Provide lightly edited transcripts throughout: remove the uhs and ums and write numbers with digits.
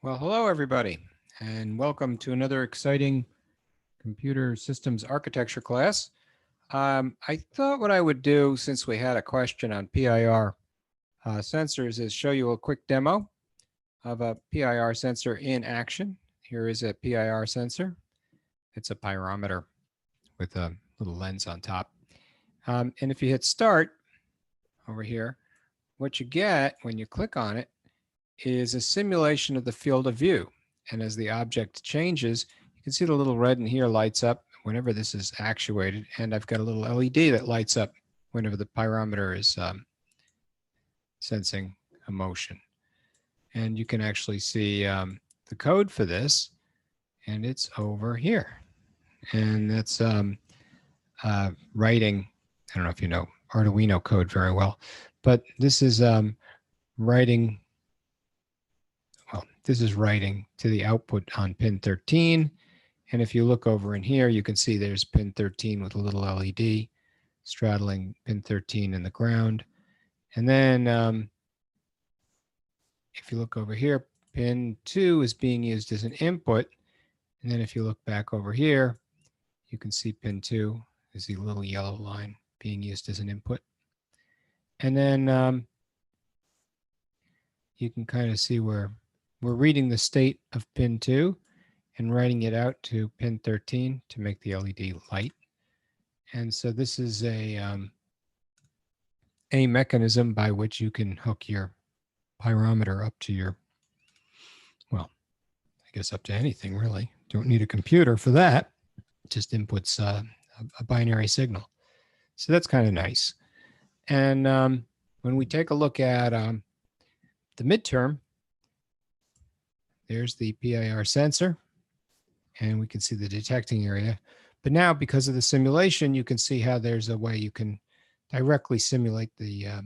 Well, hello, everybody, and welcome to another exciting computer systems architecture class. I thought what I would do, since we had a question on PIR sensors, is show you a quick demo of a PIR sensor in action. Here is a PIR sensor. It's a pyrometer with a little lens on top. And if you hit start over here, what you get when you click on it is a simulation of the field of view. And as the object changes, you can see the little red in here lights up whenever this is actuated. And I've got a little LED that lights up whenever the pyrometer is sensing a motion. And you can actually see the code for this, and it's over here. And that's writing, I don't know if you know Arduino code very well, but this is writing. Well, this is writing to the output on pin 13. And if you look over in here, you can see there's pin 13 with a little LED straddling pin 13 in the ground. And then if you look over here, pin 2 is being used as an input. And then if you look back over here, you can see pin 2 is the little yellow line being used as an input. And then you can kind of see where we're reading the state of pin 2 and writing it out to pin 13 to make the LED light. And so this is a mechanism by which you can hook your pyrometer up to your, well, I guess up to anything really. Don't need a computer for that. It just inputs a binary signal. So that's kind of nice. And when we take a look at the midterm, there's the PIR sensor, and we can see the detecting area. But now, because of the simulation, you can see how there's a way you can directly simulate the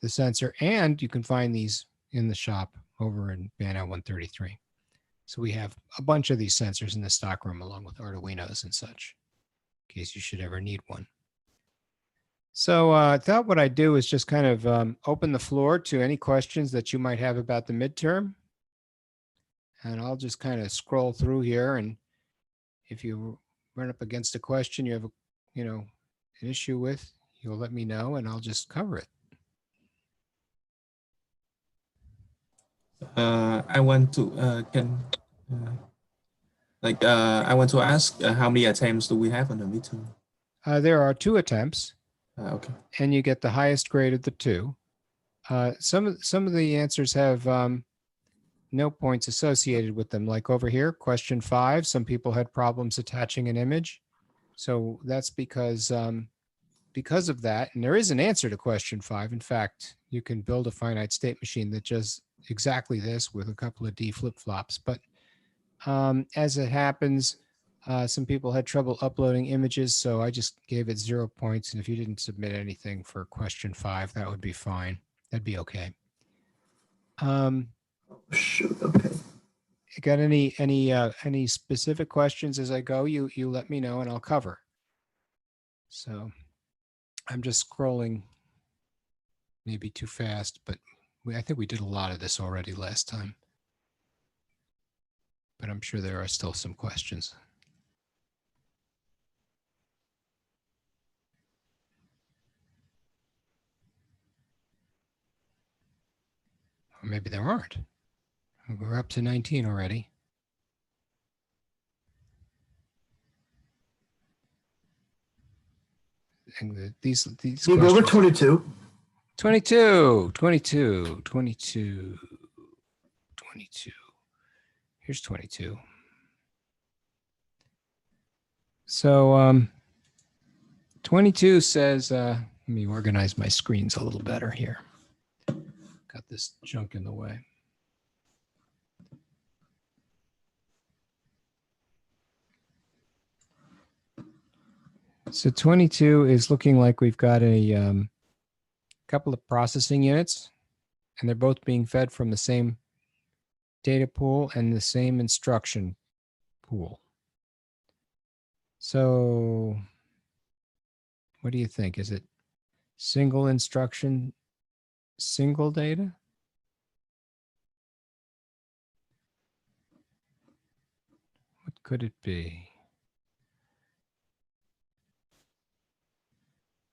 sensor, and you can find these in the shop over in Bannow 133. So we have a bunch of these sensors in the stockroom, along with Arduinos and such, in case you should ever need one. So I thought what I'd do is just kind of open the floor to any questions that you might have about the midterm. And I'll just kind of scroll through here, and if you run up against a question you have an issue with, you'll let me know and I'll just cover it. I want to I want to ask how many attempts do we have on the midterm? There are 2 attempts. Okay. And you get the highest grade of the 2. Some of the answers have no points associated with them. Like over here, question 5, some people had problems attaching an image. So that's because of that. And there is an answer to question 5. In fact, you can build a finite state machine that does exactly this with a couple of D flip-flops. But as it happens, some people had trouble uploading images, so I just gave it 0 points. And if you didn't submit anything for question 5, that would be fine. That'd be okay. Shoot, okay. You got any specific questions as I go? You let me know and I'll cover. So I'm just scrolling maybe too fast, but I think we did a lot of this already last time. But I'm sure there are still some questions. Or maybe there aren't. We're up to 19 already. And these you go over 22. 22. Here's 22. So 22 says, let me organize my screens a little better here. Got this junk in the way. So 22 is looking like we've got a couple of processing units, and they're both being fed from the same data pool and the same instruction pool. So what do you think? Is it single instruction, single data? could it be?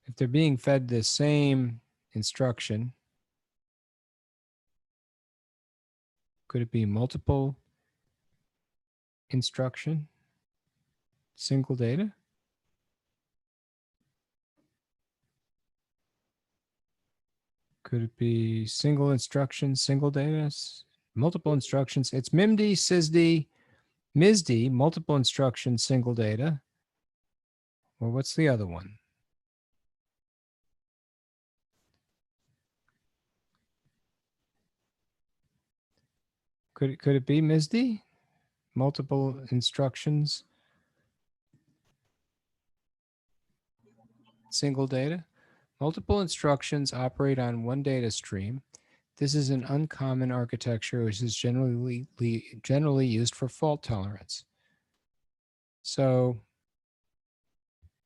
If they're being fed the same instruction, could it be multiple instruction, single data? Could it be single instruction, single data, multiple instructions? It's MIMD, SISD, MISD, multiple instruction, single data. Or what's the other one? Could it be MISD? Multiple instructions, single data? Multiple instructions operate on one data stream. This is an uncommon architecture which is generally used for fault tolerance. So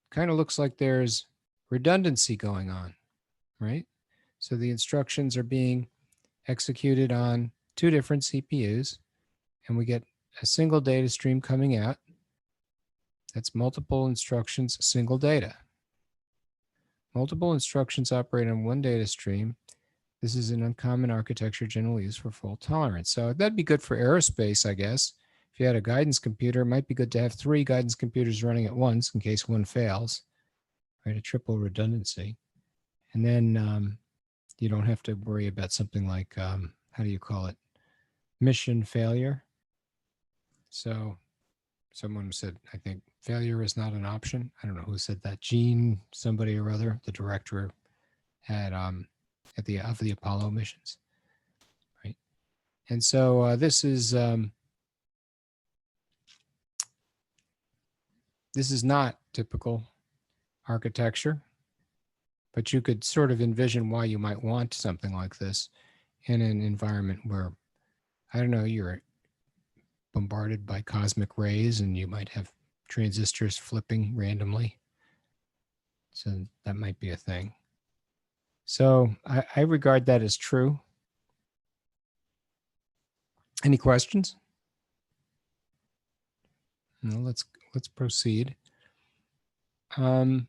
kind of looks like there's redundancy going on, right? So the instructions are being executed on two different CPUs, and we get a single data stream coming out. That's multiple instructions, single data. Multiple instructions operate on one data stream. This is an uncommon architecture generally used for fault tolerance. So that'd be good for aerospace, I guess. If you had a guidance computer, it might be good to have 3 guidance computers running at once in case one fails, right? A triple redundancy. And then you don't have to worry about something like, how do you call it? Mission failure. So someone said, I think failure is not an option. I don't know who said that. Gene, somebody or other, the director at the Apollo missions, right? And so this is not typical architecture, but you could sort of envision why you might want something like this in an environment where, I don't know, you're bombarded by cosmic rays and you might have transistors flipping randomly. So that might be a thing. So I regard that as true. Any questions? No, let's proceed. I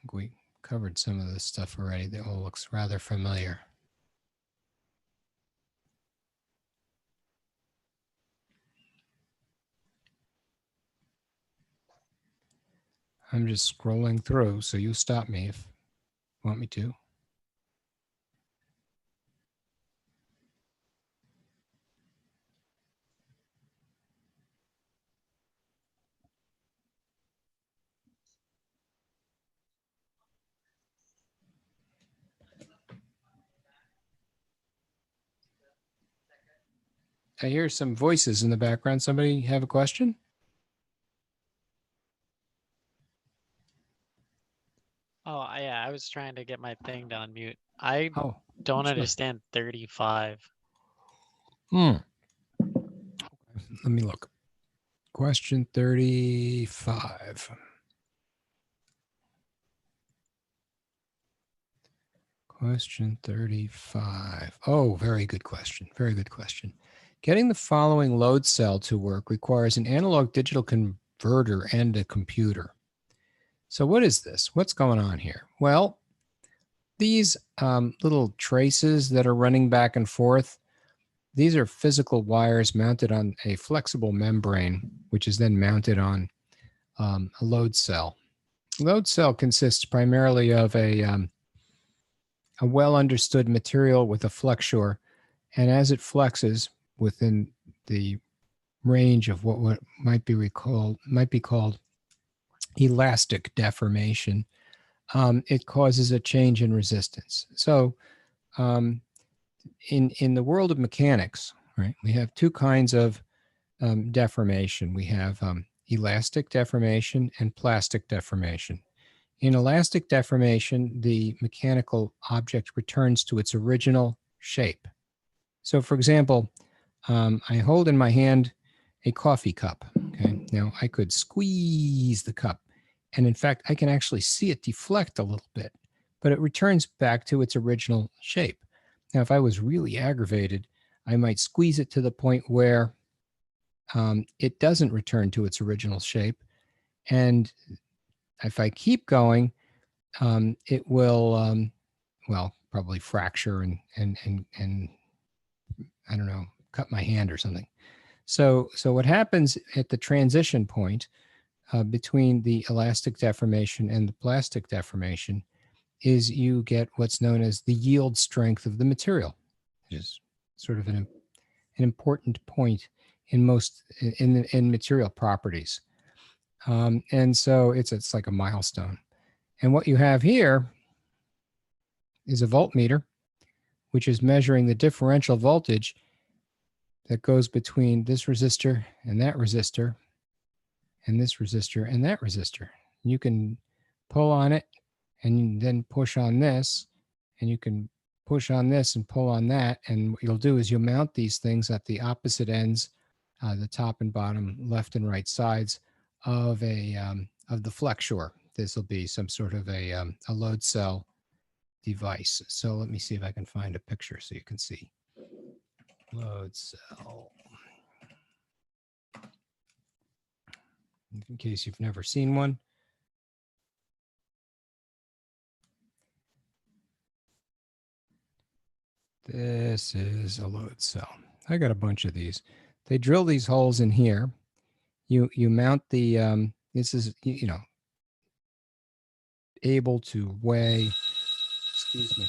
think we covered some of this stuff already. That all looks rather familiar. I'm just scrolling through, so you stop me if you want me to. I hear some voices in the background. Somebody have a question? Oh, yeah, I was trying to get my thing to unmute. I Oh, don't sure. understand 35. Let me look. Question 35. Question 35. Oh, very good question. Very good question. Getting the following load cell to work requires an analog digital converter and a computer. So what is this? What's going on here? Well, these little traces that are running back and forth, these are physical wires mounted on a flexible membrane, which is then mounted on a load cell. Load cell consists primarily of a well understood material with a flexure, and as it flexes within the range of what might be called elastic deformation, it causes a change in resistance. So in the world of mechanics, right, we have two kinds of deformation. We have elastic deformation and plastic deformation. In elastic deformation, the mechanical object returns to its original shape. So for example, I hold in my hand a coffee cup. Okay, now I could squeeze the cup, and in fact, I can actually see it deflect a little bit, but it returns back to its original shape. Now, if I was really aggravated, I might squeeze it to the point where it doesn't return to its original shape. And if I keep going, it will, well, probably fracture and I don't know, cut my hand or something. So what happens at the transition point between the elastic deformation and the plastic deformation is you get what's known as the yield strength of the material, which is sort of an important point in most in material properties. And so it's like a milestone. And what you have here is a voltmeter, which is measuring the differential voltage that goes between this resistor and that resistor and this resistor and that resistor. You can pull on it and then push on this, and you can push on this and pull on that. And what you'll do is you'll mount these things at the opposite ends, the top and bottom, left and right sides of the flexure. This will be some sort of a load cell device. So let me see if I can find a picture so you can see. Load cell. In case you've never seen one. This is a load cell. I got a bunch of these. They drill these holes in here. You mount the, this is, you know, able to weigh, excuse me.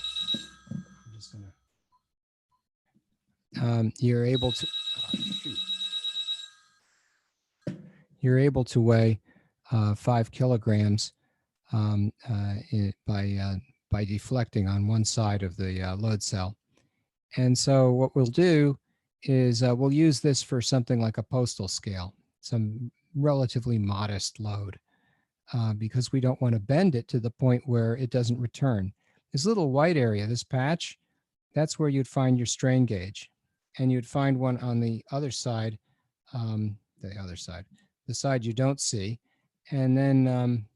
I'm just gonna, you're able to, shoot. You're able to weigh 5 kilograms by deflecting on one side of the load cell. And so what we'll do is we'll use this for something like a postal scale, some relatively modest load, because we don't want to bend it to the point where it doesn't return. This little white area, this patch, that's where you'd find your strain gauge. And you'd find one on the other side, the side you don't see. And then,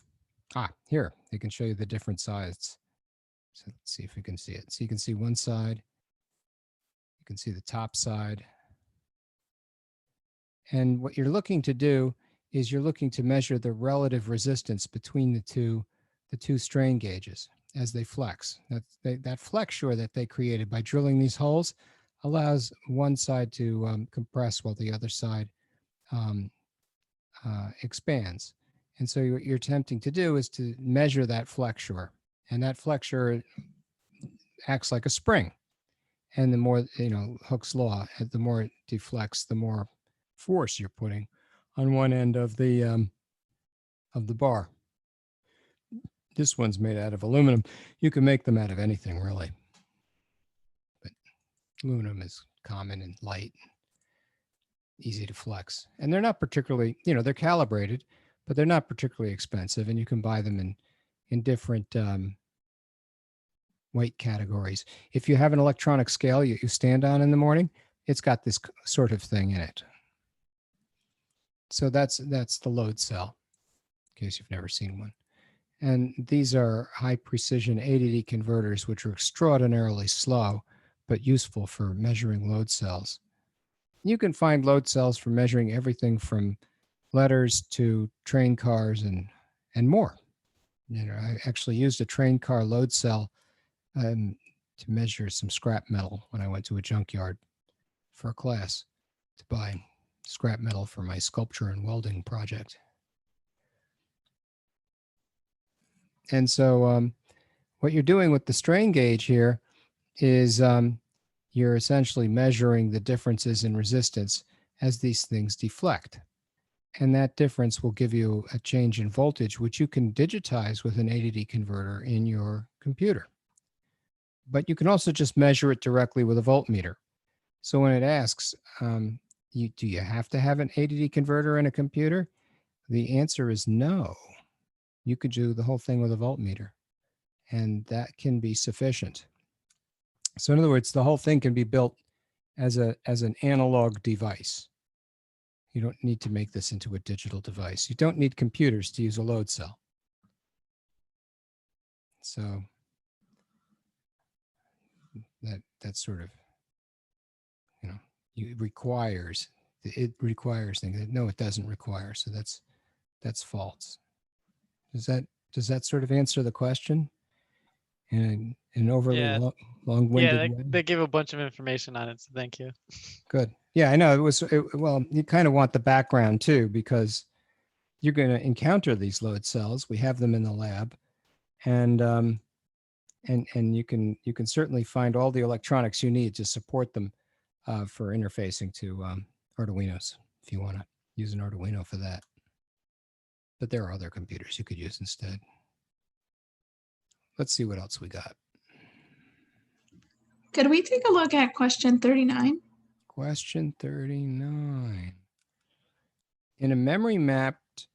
here, they can show you the different sides. So let's see if we can see it. So you can see one side. You can see the top side. And what you're looking to do is you're looking to measure the relative resistance between the two strain gauges as they flex. That flexure that they created by drilling these holes allows one side to compress while the other side expands. And so what you're attempting to do is to measure that flexure. And that flexure acts like a spring. And the more, Hooke's law, the more it deflects, the more force you're putting on one end of the bar. This one's made out of aluminum. You can make them out of anything, really. But aluminum is common and light, easy to flex. And they're not particularly, they're calibrated, but they're not particularly expensive. And you can buy them in different weight categories. If you have an electronic scale you stand on in the morning, it's got this sort of thing in it. So that's the load cell, in case you've never seen one. And these are high precision ADD converters, which are extraordinarily slow, but useful for measuring load cells. You can find load cells for measuring everything from letters to train cars and more. I actually used a train car load cell to measure some scrap metal when I went to a junkyard for a class to buy scrap metal for my sculpture and welding project. And so what you're doing with the strain gauge here is you're essentially measuring the differences in resistance as these things deflect. And that difference will give you a change in voltage, which you can digitize with an ADD converter in your computer. But you can also just measure it directly with a voltmeter. So when it asks, do you have to have an ADD converter in a computer? The answer is no. You could do the whole thing with a voltmeter, and that can be sufficient. So in other words, the whole thing can be built as an analog device. You don't need to make this into a digital device. You don't need computers to use a load cell. So that sort of, it requires it requires things. No, it doesn't require. So that's false. Does that sort of answer the question in an overly Yeah. long-winded Yeah, way? they give a bunch of information on it, so thank you. Good. Yeah, I know well, you kind of want the background too, because you're going to encounter these load cells. We have them in the lab, and you can certainly find all the electronics you need to support them for interfacing to Arduinos if you want to use an Arduino for that. But there are other computers you could use instead. Let's see what else we got. Could we take a look at question 39? Question 39. In a memory mapped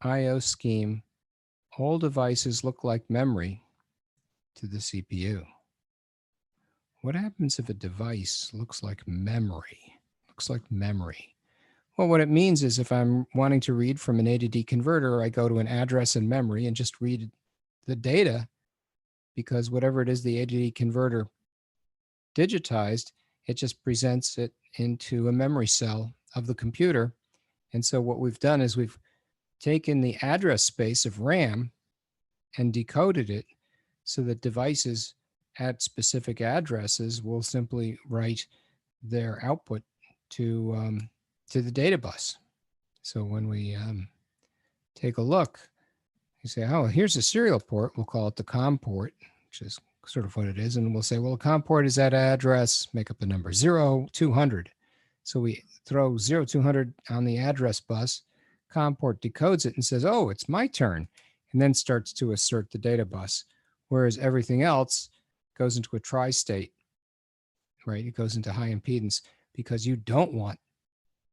I/O scheme, all devices look like memory to the CPU. What happens if a device looks like memory? Looks like memory. Well, what it means is if I'm wanting to read from an A to D converter, I go to an address in memory and just read the data, because whatever it is the A to D converter digitized, it just presents it into a memory cell of the computer. And so what we've done is we've taken the address space of RAM and decoded it so that devices at specific addresses will simply write their output to the data bus. So when we take a look, you say, oh, here's a serial port. We'll call it the COM port, which is sort of what it is. And we'll say, well, the COM port is that address, make up the number 0200. So we throw 0200 on the address bus. COM port decodes it and says, oh, it's my turn, and then starts to assert the data bus. Whereas everything else goes into a tri-state, right? It goes into high impedance because you don't want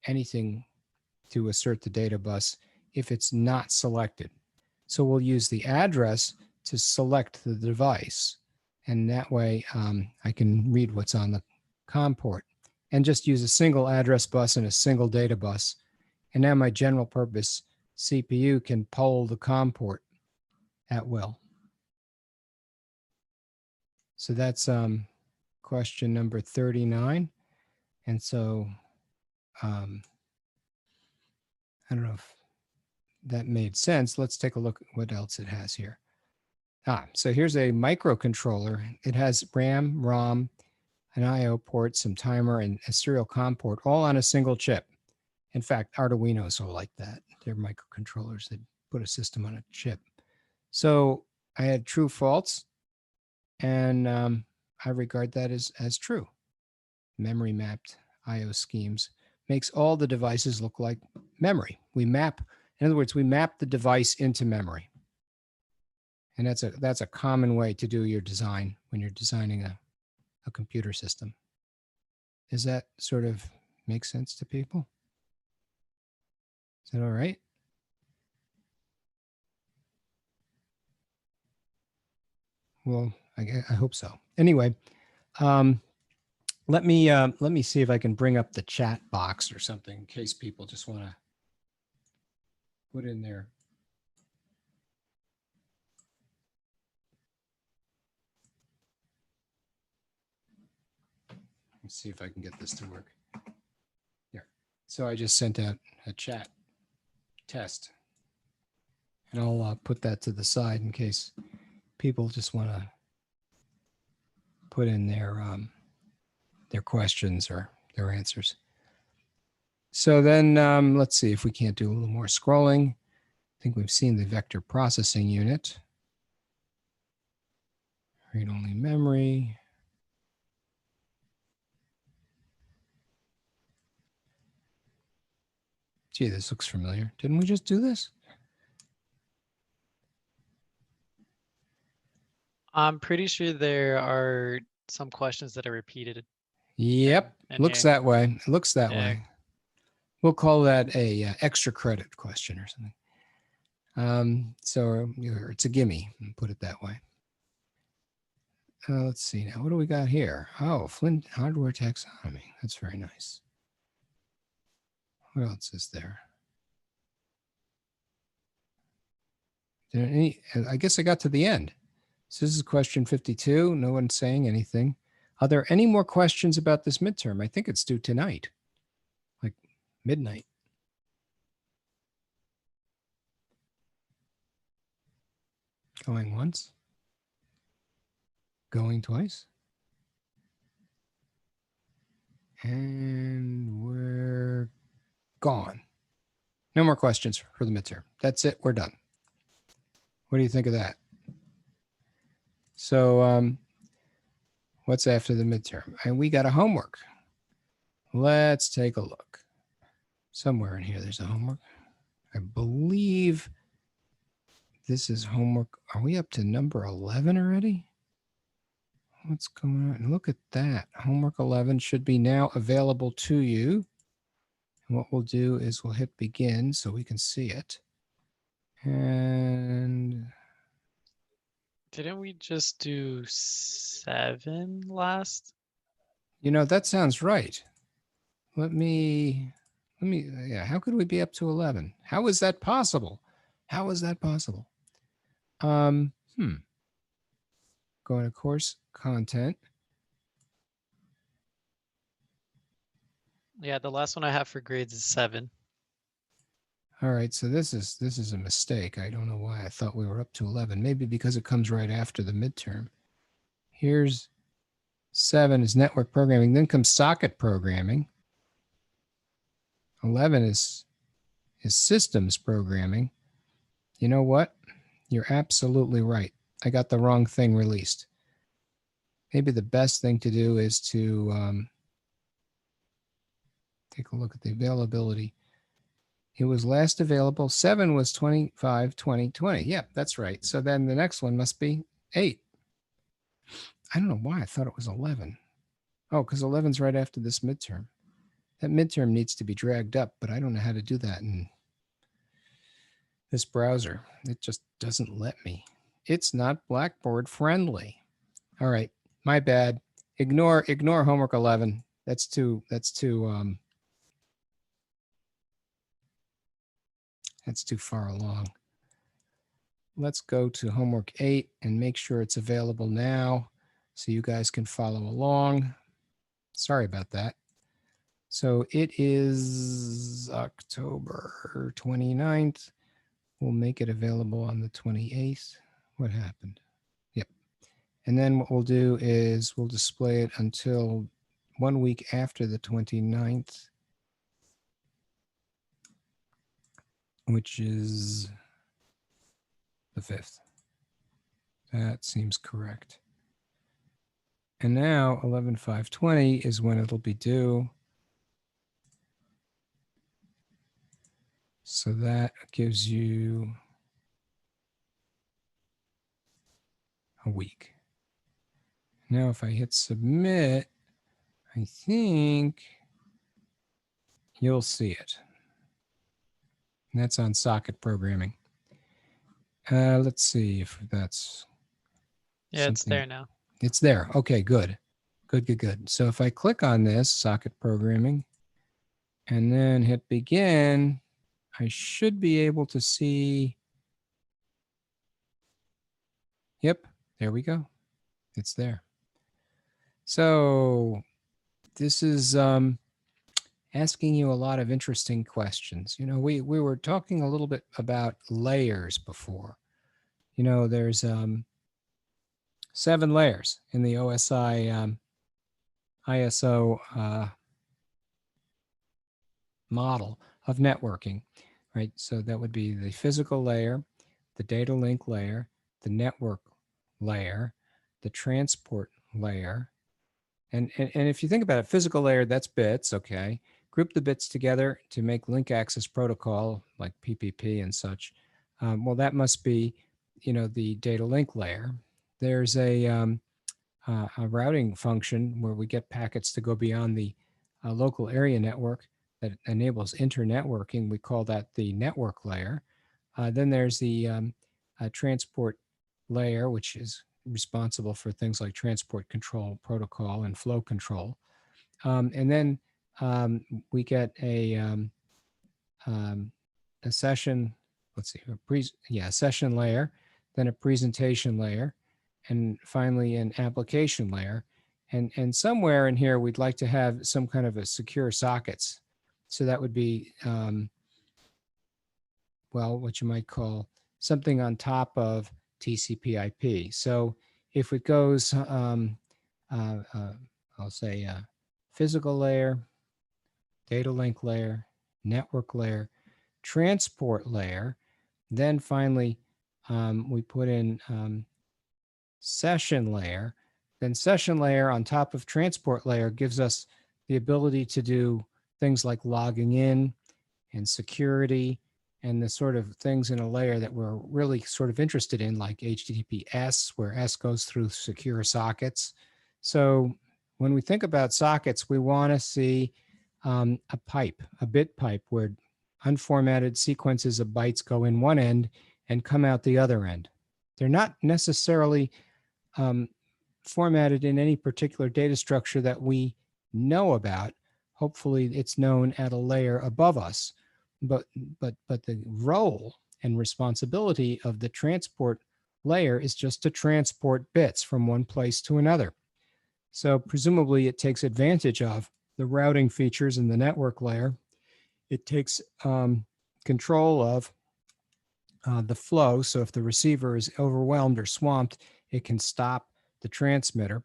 anything to assert the data bus if it's not selected. So we'll use the address to select the device. And that way I can read what's on the COM port and just use a single address bus and a single data bus. And now my general purpose CPU can poll the COM port at will. So that's question number 39. And so I don't know if that made sense. Let's take a look at what else it has here. So here's a microcontroller. It has RAM, ROM, an IO port, some timer, and a serial COM port, all on a single chip. In fact, Arduinos are like that. They're microcontrollers that put a system on a chip. So I had true false, and I regard that as true. Memory mapped IO schemes makes all the devices look like memory. In other words, we map the device into memory. And that's a common way to do your design when you're designing a computer system. Does that sort of make sense to people? Is that all right? Well, I hope so. Anyway, let me see if I can bring up the chat box or something in case people just want to put in there. Let's see if I can get this to work. There. So I just sent out a chat test, and I'll put that to the side in case people just want to put in their questions or their answers. So then let's see if we can't do a little more scrolling. I think we've seen the vector processing unit. Read-only memory. Gee, this looks familiar. Didn't we just do this? I'm pretty sure there are some questions that are repeated. Yep, in looks here. that way. It looks that Yeah. way. We'll call that a extra credit question or something. So it's a gimme, put it that way. Let's see now. What do we got here? Oh, Flint hardware taxonomy. That's very nice. What else is there? I guess I got to the end. So this is question 52. No one's saying anything. Are there any more questions about this midterm? I think it's due tonight. Midnight. Going once. Going twice. And we're gone. No more questions for the midterm. That's it. We're done. What do you think of that? So what's after the midterm? And we got a homework. Let's take a look. Somewhere in here, there's a homework. I believe this is homework. Are we up to number 11 already? What's going on? Look at that. Homework 11 should be now available to you. And what we'll do is we'll hit begin so we can see it. And Didn't we just do 7 last? that sounds right. Yeah, how could we be up to 11? How is that possible? How is that possible? Going to course content. Yeah, the last one I have for grades is 7. All right, so this is a mistake. I don't know why I thought we were up to 11. Maybe because it comes right after the midterm. Here's 7 is network programming. Then comes socket programming. 11 is systems programming. You know what? You're absolutely right. I got the wrong thing released. Maybe the best thing to do is to take a look at the availability. It was last available. 7 was 25/20/20. Yeah, that's right. So then the next one must be 8. I don't know why I thought it was 11. Oh, because 11's right after this midterm. That midterm needs to be dragged up, but I don't know how to do that in this browser. It just doesn't let me. It's not Blackboard friendly. All right, my bad. Ignore homework 11. That's too far along. Let's go to homework 8 and make sure it's available now so you guys can follow along. Sorry about that. So it is October 29th. We'll make it available on the 28th. What happened? Yep. And then what we'll do is we'll display it until 1 week after the 29th, which is the 5th. That seems correct. And now 11/5/20 is when it'll be due. So that gives you a week. Now, if I hit submit, I think you'll see it. And that's on socket programming. Let's see if that's Yeah, it's something. there now. It's there. Okay, good. Good. So if I click on this socket programming and then hit begin, I should be able to see. Yep, there we go. It's there. So this is asking you a lot of interesting questions. We were talking a little bit about layers before. There's 7 layers in the OSI ISO model of networking, right? So that would be the physical layer, the data link layer, the network layer, the transport layer. And if you think about it, physical layer, that's bits, okay? Group the bits together to make link access protocol like PPP and such. Well, that must be, the data link layer. There's a routing function where we get packets to go beyond the local area network that enables internetworking. We call that the network layer. Then there's the transport layer, which is responsible for things like transport control protocol and flow control. And then we get a session, a session layer, then a presentation layer, and finally an application layer. And somewhere in here, we'd like to have some kind of a secure sockets So that would be, well, what you might call something on top of TCP/IP. So if it goes, I'll say physical layer, data link layer, network layer, transport layer, then finally we put in session layer. Then session layer on top of transport layer gives us the ability to do things like logging in and security and the sort of things in a layer that we're really sort of interested in, like HTTPS, where S goes through secure sockets. So when we think about sockets, we want to see a pipe, a bit pipe, where unformatted sequences of bytes go in one end and come out the other end. They're not necessarily formatted in any particular data structure that we know about. Hopefully it's known at a layer above us, but the role and responsibility of the transport layer is just to transport bits from one place to another. So presumably it takes advantage of the routing features in the network layer. It takes control of the flow. So if the receiver is overwhelmed or swamped, it can stop the transmitter,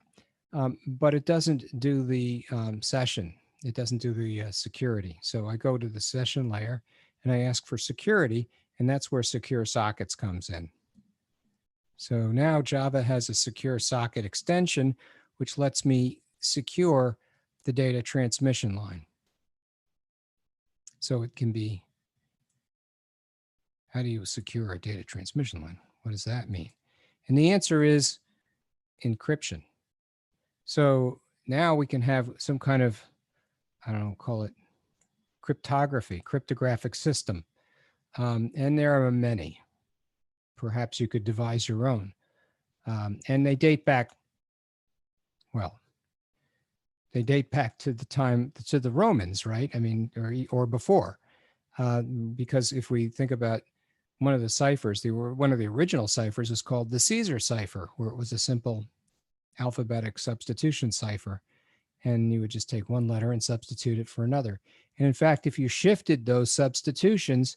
but it doesn't do the session. It doesn't do the security. So I go to the session layer and I ask for security, and that's where secure sockets comes in. So now Java has a secure socket extension, which lets me secure the data transmission line. So it can be, how do you secure a data transmission line? What does that mean? And the answer is encryption. So now we can have some kind of, I don't know, call it cryptography, cryptographic system. And there are many. Perhaps you could devise your own. And they date back, well, they date back to the time, to the Romans, right? I mean, or before. Because if we think about one of the ciphers, one of the original ciphers was called the Caesar cipher, where it was a simple alphabetic substitution cipher. And you would just take one letter and substitute it for another. And in fact, if you shifted those substitutions,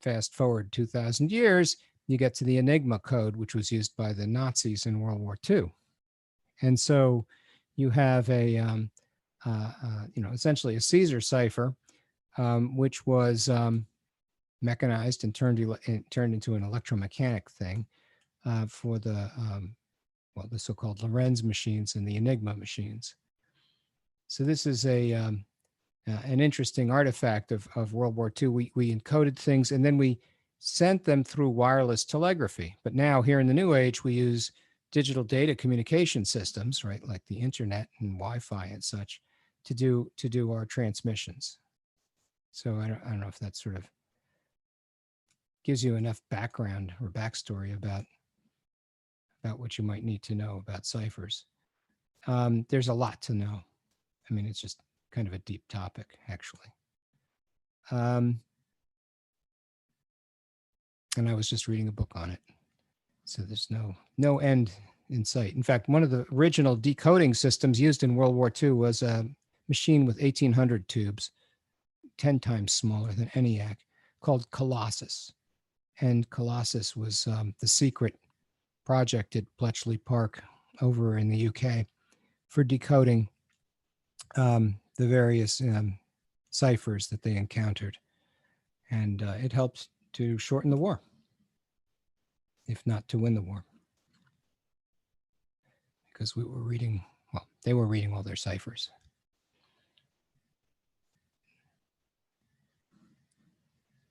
fast forward 2,000 years, you get to the Enigma code, which was used by the Nazis in World War II. And so you have a, essentially a Caesar cipher, which was mechanized and turned into an electromechanic thing for the the so-called Lorenz machines and the Enigma machines. So this is an interesting artifact of World War II. We encoded things and then we sent them through wireless telegraphy. But now here in the new age, we use digital data communication systems, right, like the internet and Wi-Fi and such, to do our transmissions. So I don't know if that sort of gives you enough background or backstory about what you might need to know about ciphers. There's a lot to know. I mean, it's just kind of a deep topic, actually. And I was just reading a book on it. So there's no end in sight. In fact, one of the original decoding systems used in World War II was a machine with 1,800 tubes, 10 times smaller than ENIAC, called Colossus. And Colossus was the secret project at Bletchley Park over in the UK for decoding the various ciphers that they encountered. And it helped to shorten the war, if not to win the war. Because we were reading, well, they were reading all their ciphers.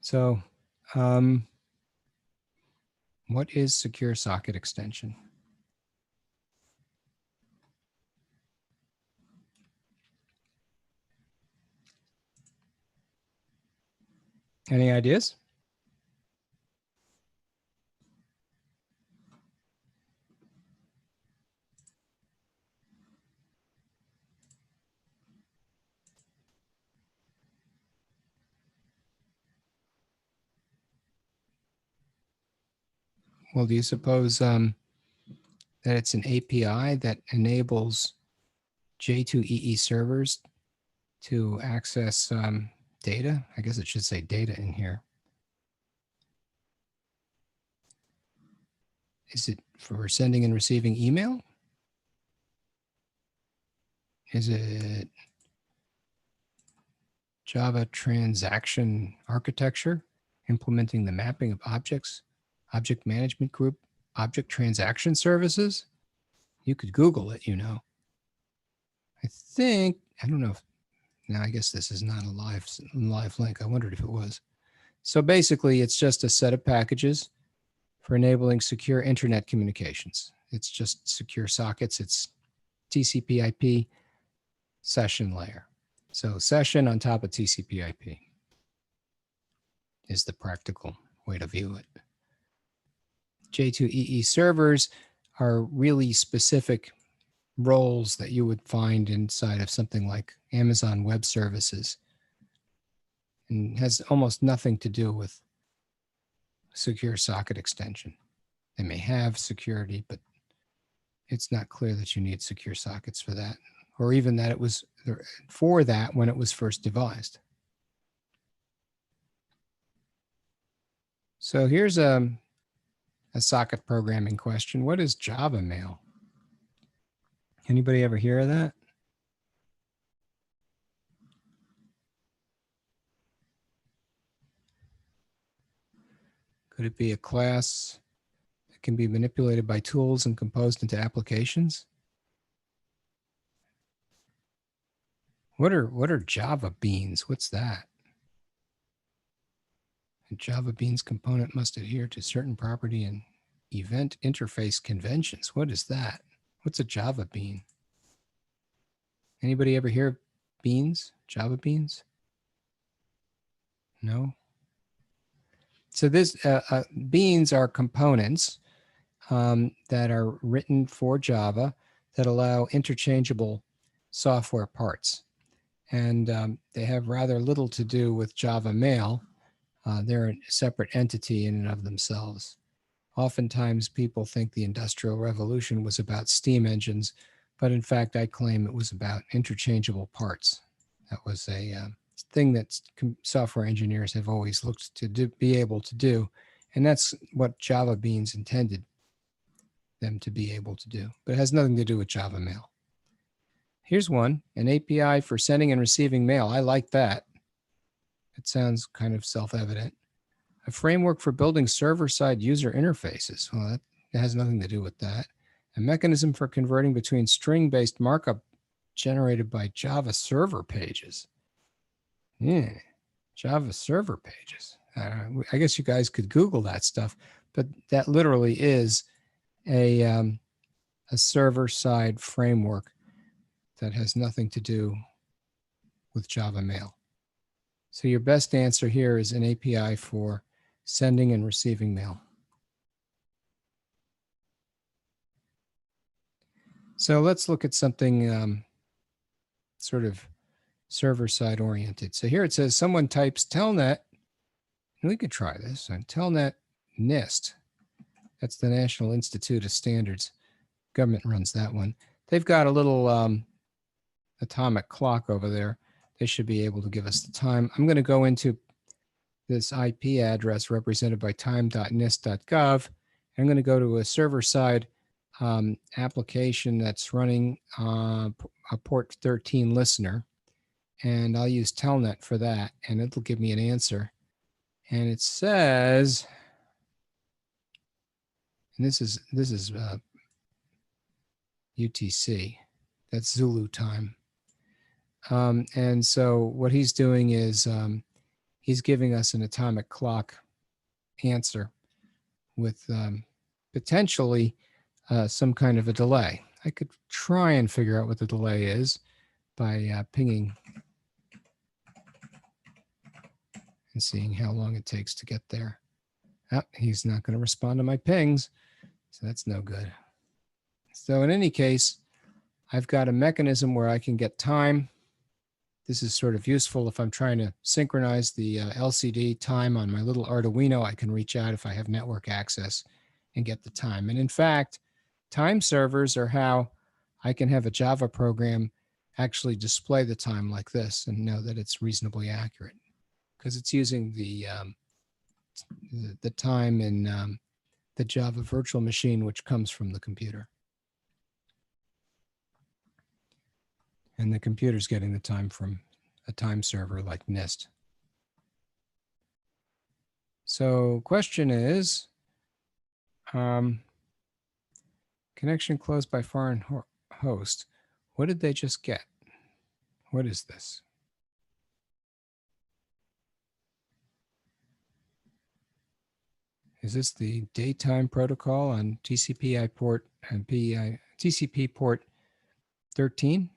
So what is secure socket extension? Any ideas? Well, do you suppose that it's an API that enables J2EE servers to access data. I guess it should say data in here. Is it for sending and receiving email? Is it Java transaction architecture, implementing the mapping of objects, object management group, object transaction services? You could Google it, you know. I think, I don't know if, now I guess this is not a live link. I wondered if it was. So basically, it's just a set of packages for enabling secure internet communications. It's just secure sockets. It's TCP/IP session layer. So session on top of TCP/IP is the practical way to view it. J2EE servers are really specific roles that you would find inside of something like Amazon Web Services, and has almost nothing to do with secure socket extension. They may have security, but it's not clear that you need secure sockets for that, or even that it was for that when it was first devised. So here's a socket programming question. What is Java mail? Anybody ever hear of that? Could it be a class that can be manipulated by tools and composed into applications? What are Java beans? What's that? A Java beans component must adhere to certain property and event interface conventions. What is that? What's a Java bean? Anybody ever hear of beans? Java beans? No? So this beans are components that are written for Java that allow interchangeable software parts. And they have rather little to do with Java mail. They're a separate entity in and of themselves. Oftentimes people think the Industrial Revolution was about steam engines, but in fact I claim it was about interchangeable parts. That was a thing that software engineers have always looked to be able to do, and that's what Java beans intended them to be able to do, but it has nothing to do with Java mail. Here's one, an API for sending and receiving mail. I like that. It sounds kind of self-evident. A framework for building server-side user interfaces. Well, that has nothing to do with that. A mechanism for converting between string-based markup generated by Java server pages. Yeah, Java server pages. I guess you guys could Google that stuff, but that literally is a server-side framework that has nothing to do with Java mail. So your best answer here is an API for sending and receiving mail. So let's look at something sort of server-side oriented. So here it says someone types telnet, and we could try this on telnet NIST. That's the National Institute of Standards. Government runs that one. They've got a little atomic clock over there. They should be able to give us the time. I'm going to go into this IP address represented by time.nist.gov. I'm going to go to a server-side application that's running a port 13 listener, and I'll use telnet for that, and it'll give me an answer. And it says, and this is UTC. That's Zulu time. And so what he's doing is he's giving us an atomic clock answer with potentially some kind of a delay. I could try and figure out what the delay is by pinging and seeing how long it takes to get there. Oh, he's not going to respond to my pings, so that's no good. So in any case, I've got a mechanism where I can get time. This is sort of useful if I'm trying to synchronize the LCD time on my little Arduino. I can reach out if I have network access and get the time. And in fact, time servers are how I can have a Java program actually display the time like this and know that it's reasonably accurate, because it's using the time in the Java virtual machine, which comes from the computer. And the computer's getting the time from a time server like NIST. So question is, connection closed by foreign host. What did they just get? What is this? Is this the daytime protocol on TCP/IP port and TCP port 13?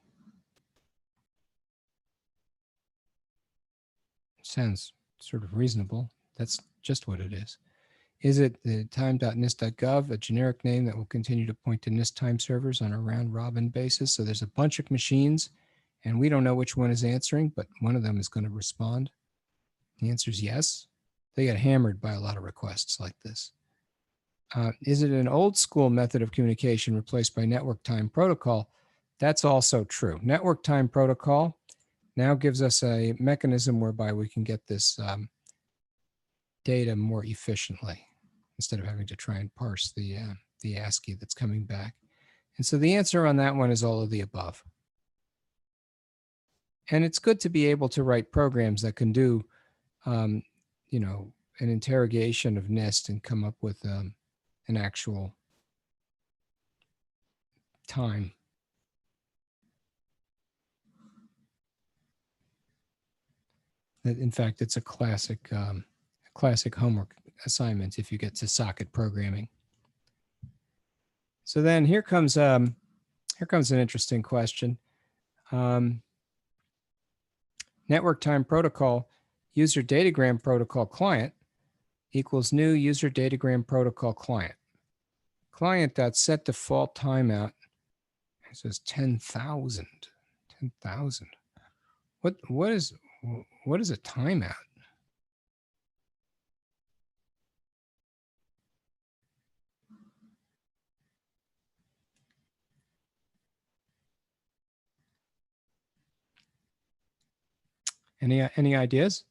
Sounds sort of reasonable. That's just what it is. Is it the time.nist.gov, a generic name that will continue to point to NIST time servers on a round-robin basis? So there's a bunch of machines, and we don't know which one is answering, but one of them is going to respond. The answer is yes. They get hammered by a lot of requests like this. Is it an old school method of communication replaced by network time protocol? That's also true. Network time protocol now gives us a mechanism whereby we can get this data more efficiently instead of having to try and parse the ASCII that's coming back. And so the answer on that one is all of the above. And it's good to be able to write programs that can do, you know, an interrogation of NIST and come up with an actual time. In fact, it's a classic homework assignment if you get to socket programming. So then here comes an interesting question. Network time protocol, user datagram protocol client equals new user datagram protocol client. Client.set default timeout. It says 10,000. 10,000. What is a timeout? Any ideas?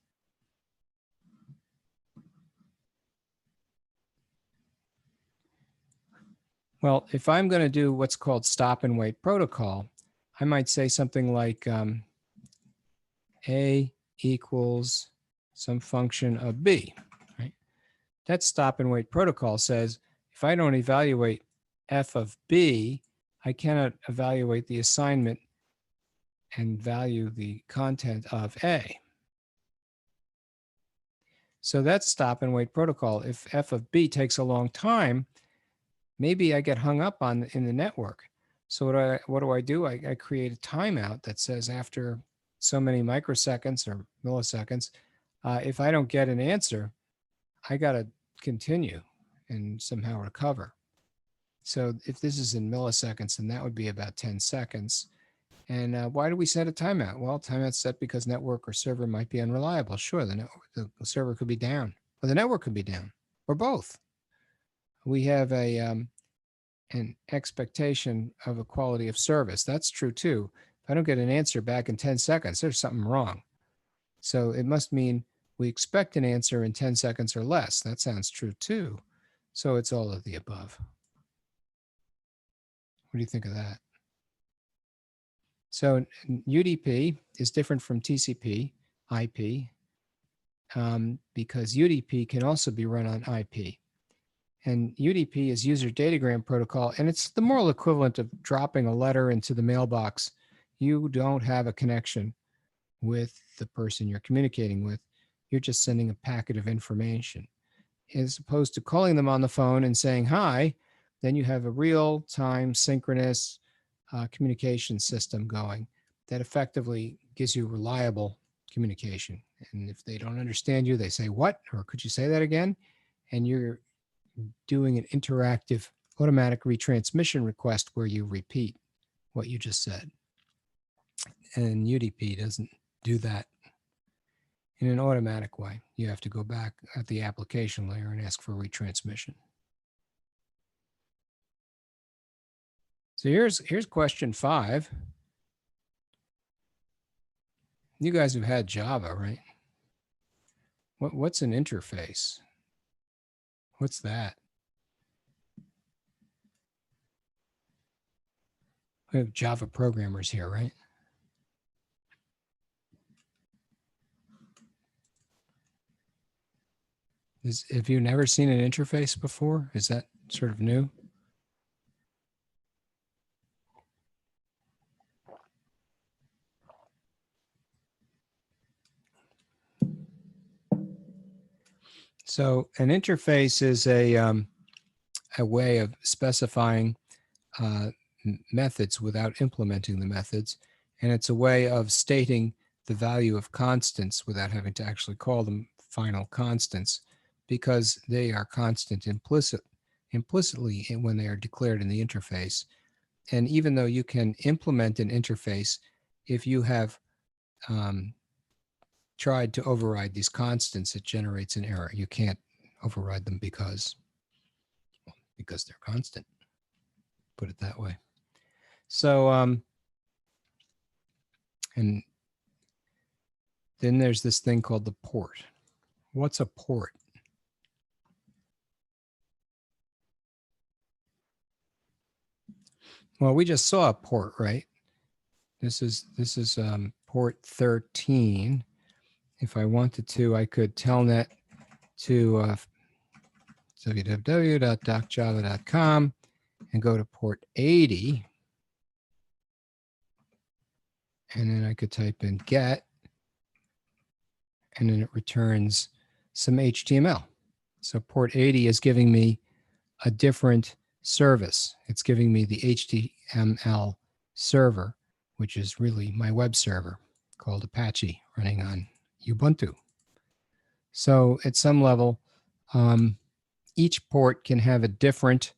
Well, if I'm going to do what's called stop and wait protocol, I might say something like A equals some function of B, right? That stop and wait protocol says if I don't evaluate f of B, I cannot evaluate the assignment and value the content of A. So that's stop and wait protocol. If f of B takes a long time, maybe I get hung up in the network. So what do? I create a timeout that says after so many microseconds or milliseconds, if I don't get an answer, I got to continue and somehow recover. So if this is in milliseconds, then that would be about 10 seconds. And why do we set a timeout? Well, timeout's set because network or server might be unreliable. Sure, the server could be down, or the network could be down, or both. We have an expectation of a quality of service. That's true too. If I don't get an answer back in 10 seconds, there's something wrong. So it must mean we expect an answer in 10 seconds or less. That sounds true too. So it's all of the above. What do you think of that? So UDP is different from TCP IP because UDP can also be run on IP. And UDP is user datagram protocol, and it's the moral equivalent of dropping a letter into the mailbox. You don't have a connection with the person you're communicating with. You're just sending a packet of information. As opposed to calling them on the phone and saying hi, then you have a real-time synchronous communication system going that effectively gives you reliable communication. And if they don't understand you, they say, what? Or could you say that again? And you're doing an interactive automatic retransmission request where you repeat what you just said. And UDP doesn't do that in an automatic way. You have to go back at the application layer and ask for retransmission. So here's question 5. you guys have had Java, right? What's an interface? What's that? We have Java programmers here, right? Have you never seen an interface before? Is that sort of new? So an interface is a way of specifying methods without implementing the methods. And it's a way of stating the value of constants without having to actually call them final constants, because they are constant implicitly when they are declared in the interface. And even though you can implement an interface, if you have tried to override these constants, it generates an error. You can't override them because they're constant, put it that way. So, and then there's this thing called the port. What's a port? Well, we just saw a port, right? This is port 13. If I wanted to, I could telnet to www.docjava.com and go to port 80. And then I could type in get, and then it returns some HTML. So port 80 is giving me a different service. It's giving me the HTML server, which is really my web server called Apache running on Ubuntu. So at some level, each port can have a different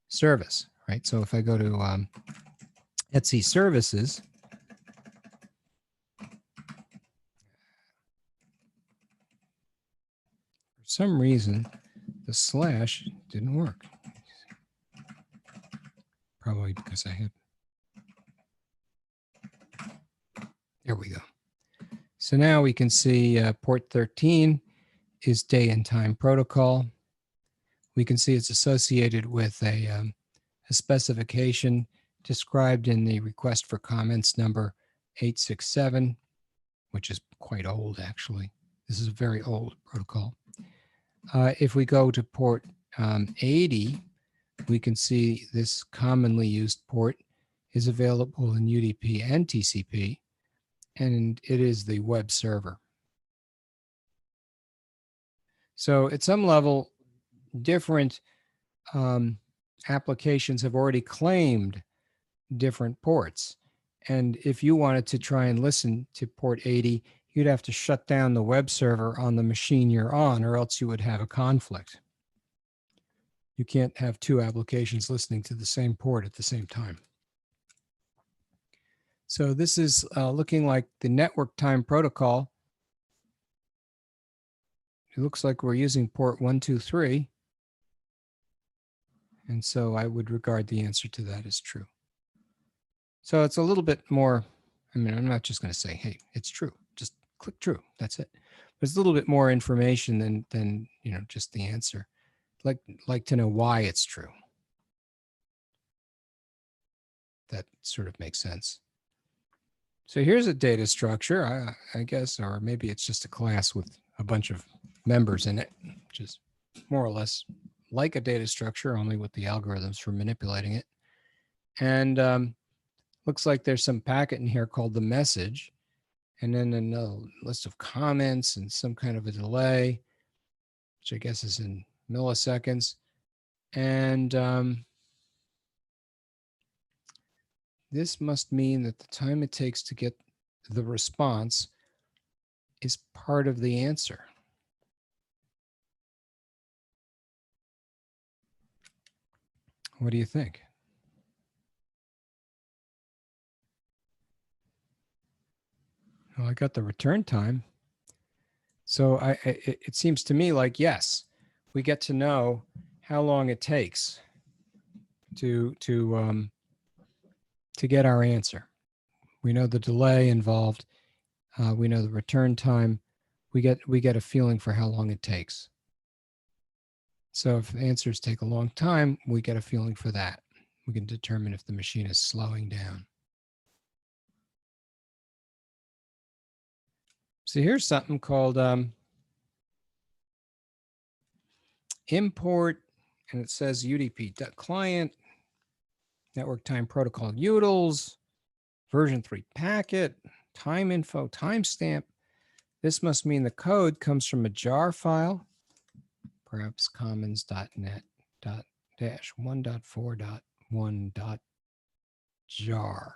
service, right? So if I go to Etsy services, for some reason, the slash didn't work. Probably because I had. There we go. So now we can see port 13 is day and time protocol. We can see it's associated with a specification described in the request for comments number 867, which is quite old, actually. This is a very old protocol. If we go to port 80, we can see this commonly used port is available in UDP and TCP, and it is the web server. So at some level, different applications have already claimed different ports. And if you wanted to try and listen to port 80, you'd have to shut down the web server on the machine you're on, or else you would have a conflict. You can't have two applications listening to the same port at the same time. So this is looking like the network time protocol. It looks like we're using port 123. And so I would regard the answer to that as true. So it's a little bit more, I mean, I'm not just going to say, hey, it's true. Just click true. That's it. But it's a little bit more information than you know, just the answer. Like to know why it's true. That sort of makes sense. So here's a data structure, I guess, or maybe it's just a class with a bunch of members in it, which is more or less like a data structure, only with the algorithms for manipulating it. And looks like there's some packet in here called the message, and then a list of comments and some kind of a delay, which I guess is in milliseconds. And this must mean that the time it takes to get the response is part of the answer. What do you think? Well, I got the return time. So it seems to me like, yes, we get to know how long it takes to get our answer. We know the delay involved We know the return time. We get a feeling for how long it takes. So if answers take a long time, we get a feeling for that. We can determine if the machine is slowing down. So here's something called import, and it says UDP client, network time protocol utils, version 3 packet, time info, timestamp. This must mean the code comes from a jar file, perhaps commons.net.1.4.1.jar.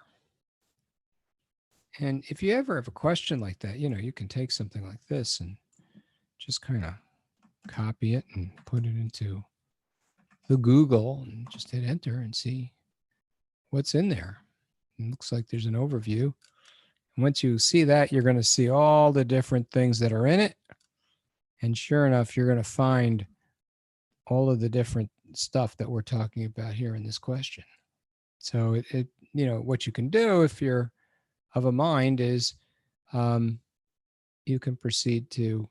And if you ever have a question like that, you can take something like this and just kind of copy it and put it into the Google and just hit enter and see what's in there. It looks like there's an overview. Once you see that, you're going to see all the different things that are in it. And sure enough, you're going to find all of the different stuff that we're talking about here in this question. So what you can do if you're of a mind is you can proceed to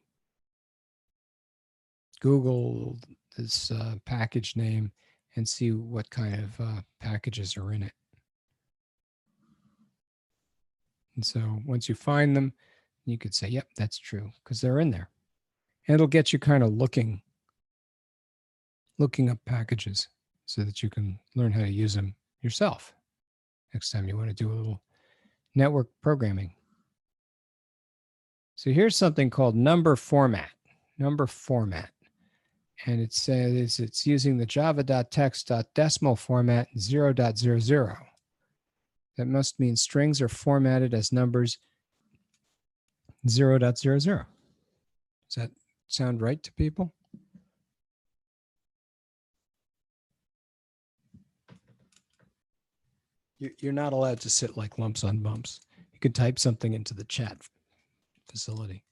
Google this package name and see what kind of packages are in it. And so once you find them, you could say, yep, that's true, because they're in there. And it'll get you kind of looking up packages so that you can learn how to use them yourself next time you want to do a little network programming. So here's something called number format. Number format. And it says it's using the java.text.decimal format 0.00. That must mean strings are formatted as numbers 0.00. Does that sound right to people? You're not allowed to sit like lumps on bumps. You could type something into the chat facility.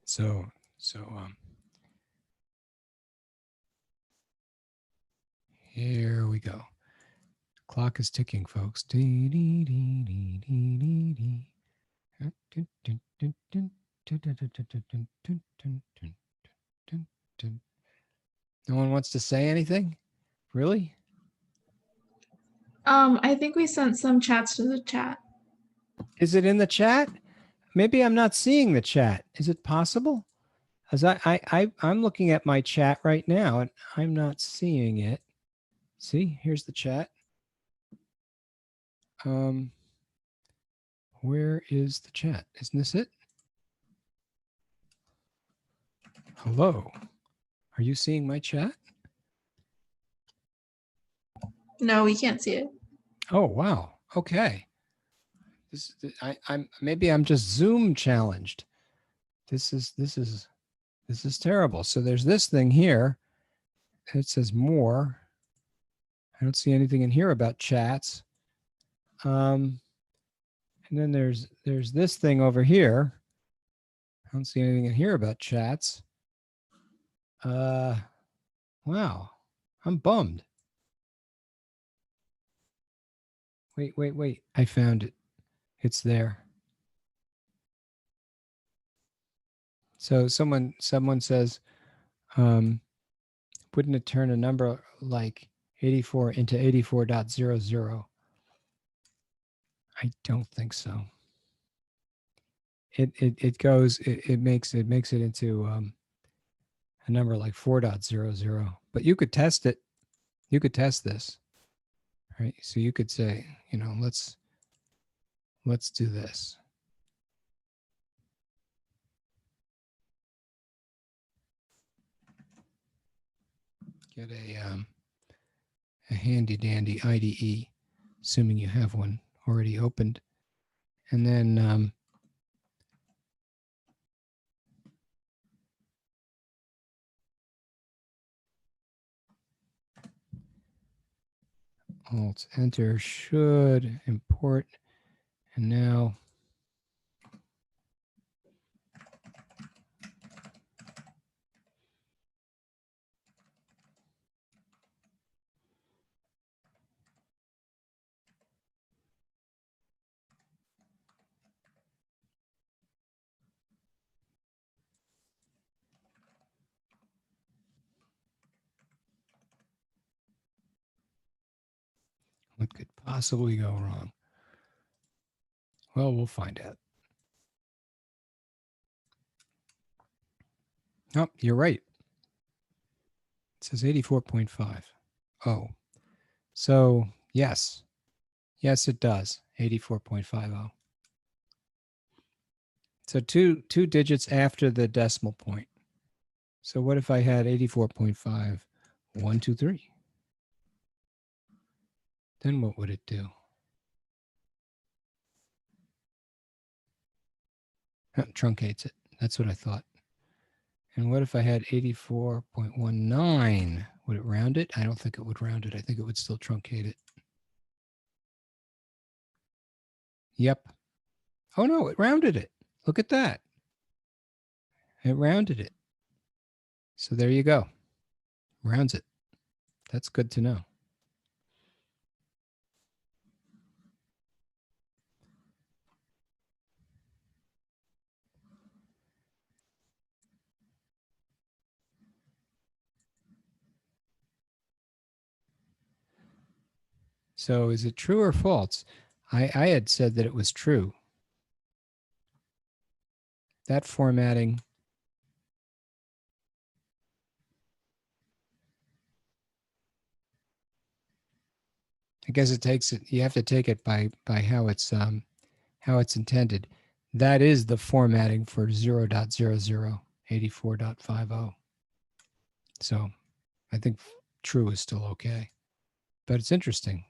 So here we go. Clock is ticking, folks. No one wants to say anything? Really? I think we sent some chats to the chat. Is it in the chat? Maybe I'm not seeing the chat. Is it possible? As I'm looking at my chat right now and I'm not seeing it. See, here's the chat. Where is the chat? Isn't this it? Hello. Are you seeing my chat? No, we can't see it. Oh, wow. Okay. Maybe I'm just Zoom challenged. This is terrible. So there's this thing here. It says more. I don't see anything in here about chats. And then there's this thing over here. I don't see anything in here about chats. Wow. I'm bummed. Wait. I found it. It's there. So someone says, wouldn't it turn a number like 84 into 84.00? I don't think so. It makes it into a number like 4.00. But you could test it. You could test this. Right? So you could say, let's do this. Get a handy dandy IDE, assuming you have one already opened. And then Alt Enter should import. And now What could possibly go wrong? Well, we'll find out. Oh, you're right. It says 84.5. Oh, so yes. Yes, it does. 84.50. So two digits after the decimal point. So what if I had 84.5, 1, 2, 3? Then what would it do? Truncates it. That's what I thought. And what if I had 84.19? Would it round it? I don't think it would round it. I think it would still truncate it. Yep. Oh no, it rounded it. Look at that. It rounded it. So there you go. Rounds it. That's good to know. So is it true or false? I had said that it was true. That formatting, I guess it takes it, you have to take it by how it's intended. That is the formatting for 0.0084.50. So I think true is still okay. But it's interesting.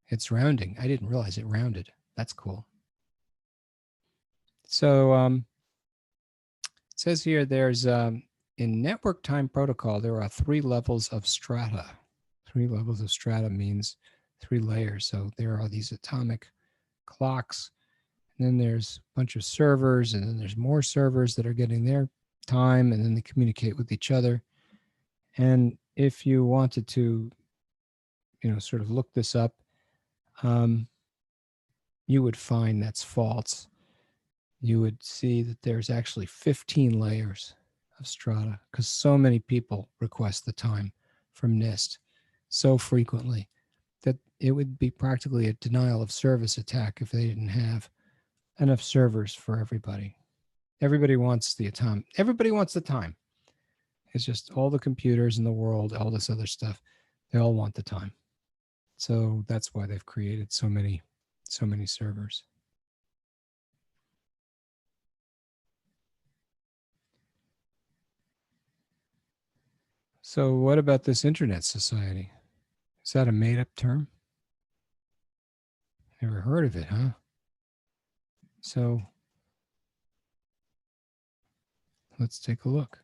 It's rounding. I didn't realize it rounded. That's cool. So it says here there's in network time protocol, there are 3 levels of strata. 3 levels of strata means 3 layers. So there are these atomic clocks, and then there's a bunch of servers, and then there's more servers that are getting their time, and then they communicate with each other. And if you wanted to, sort of look this up, you would find that's false. You would see that there's actually 15 layers of strata because so many people request the time from NIST so frequently that it would be practically a denial of service attack if they didn't have enough servers for everybody. Everybody wants the time. Everybody wants the time. It's just all the computers in the world, all this other stuff, they all want the time. So that's why they've created so many servers. So what about this internet society? Is that a made-up term? Never heard of it, huh? So let's take a look.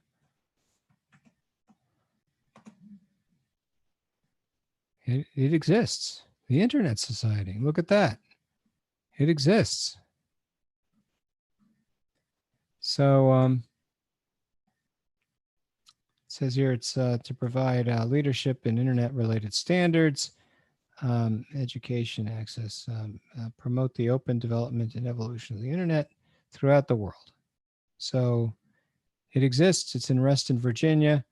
It exists. The Internet Society. Look at that. It exists. So it says here it's to provide leadership in internet-related standards, education access, promote the open development and evolution of the internet throughout the world. So it exists. It's in Reston, Virginia.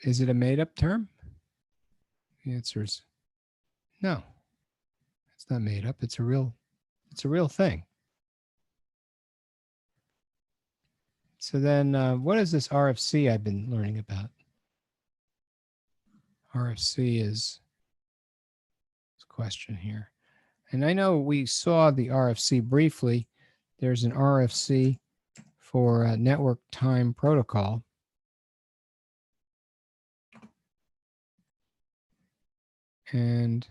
Is it a made-up term? The answer is no. It's not made up. It's a real thing. So then what is this RFC I've been learning about? RFC is this question here. And I know we saw the RFC briefly. There's an RFC for network time protocol. And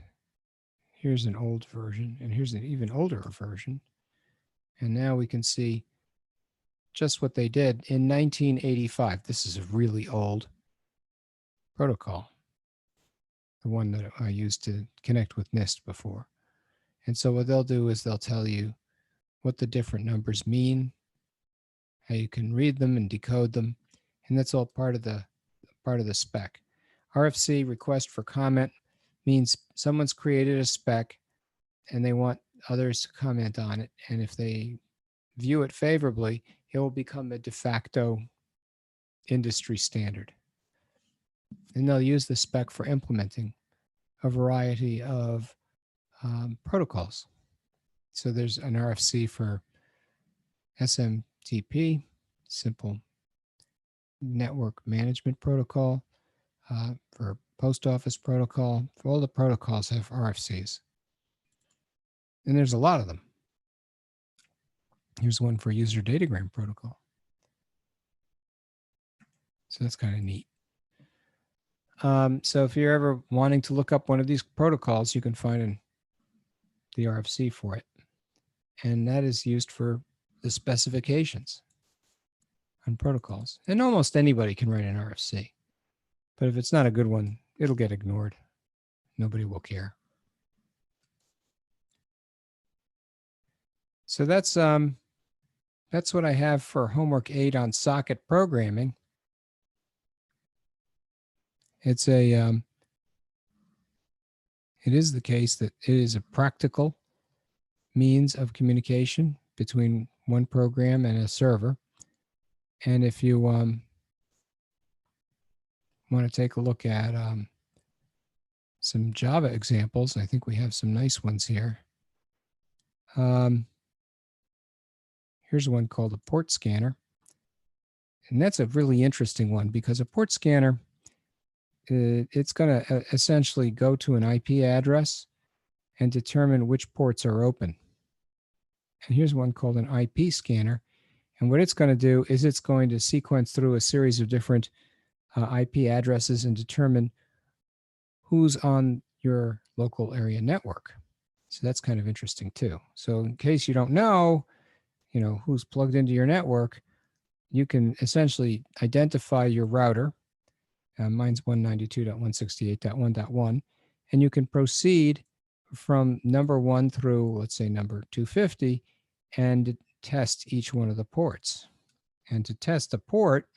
here's an old version, and here's an even older version. And now we can see just what they did in 1985. This is a really old protocol, the one that I used to connect with NIST before. And so what they'll do is they'll tell you what the different numbers mean, how you can read them and decode them, and that's all part of the spec. RFC, request for comment, means someone's created a spec and they want others to comment on it. And if they view it favorably, it will become a de facto industry standard. And they'll use the spec for implementing a variety of protocols. So there's an RFC for SMTP, Simple Network Management Protocol, for Post Office Protocol. For all the protocols have RFCs. And there's a lot of them. Here's one for User Datagram Protocol. So that's kind of neat. So if you're ever wanting to look up one of these protocols, you can find the RFC for it. And that is used for the specifications on protocols. And almost anybody can write an RFC. But if it's not a good one, it'll get ignored. Nobody will care. So that's what I have for homework 8 on socket programming. It's it is the case that it is a practical means of communication between one program and a server. And if you want to take a look at some Java examples, I think we have some nice ones here. Here's one called a port scanner. And that's a really interesting one because a port scanner, it's going to essentially go to an IP address and determine which ports are open. And here's one called an IP scanner. And what it's going to do is it's going to sequence through a series of different IP addresses and determine who's on your local area network. So that's kind of interesting too. So in case you don't know, who's plugged into your network, you can essentially identify your router. Mine's 192.168.1.1. And you can proceed from number 1 through, let's say, number 250 and test each one of the ports. And to test a port,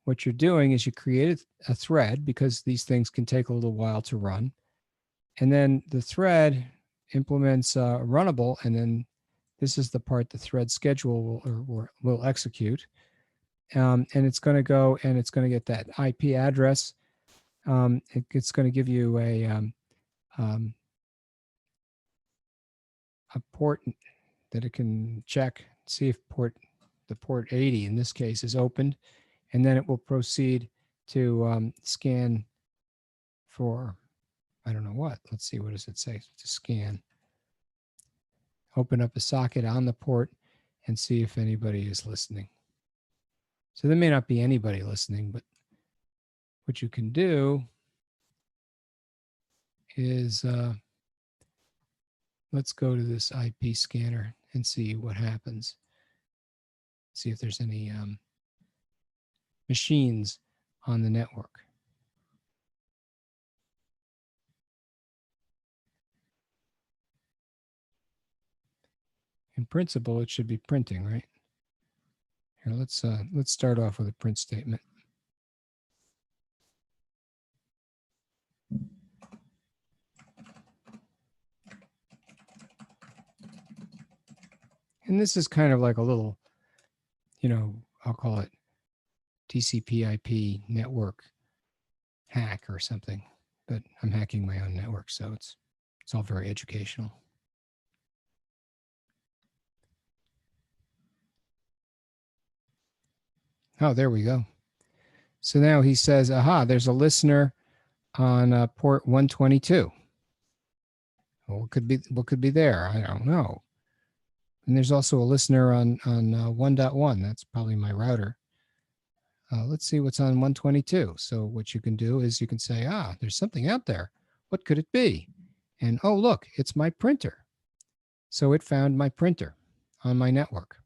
what you're doing is you create a thread because these things can take a little while to run. And then the thread implements runnable, and then this is the part the thread schedule will execute. And it's going to go and it's going to get that IP address. It's going to give you a port that it can check, see if the port 80 in this case is opened, and then it will proceed to scan for, I don't know what. Let's see, what does it say? To scan. Open up a socket on the port and see if anybody is listening. So there may not be anybody listening, but what you can do is let's go to this IP scanner and see what happens. See if there's any machines on the network. In principle, it should be printing, right? Here, let's start off with a print statement. And this is kind of like a little, I'll call it TCP/IP network hack or something, but I'm hacking my own network, so it's all very educational. Oh, there we go. So now he says, aha, there's a listener on port 122. Well, what could be there? I don't know. And there's also a listener on 1.1. That's probably my router. Let's see what's on 122. So what you can do is you can say, there's something out there. What could it be? And oh, look, it's my printer. So it found my printer on my network,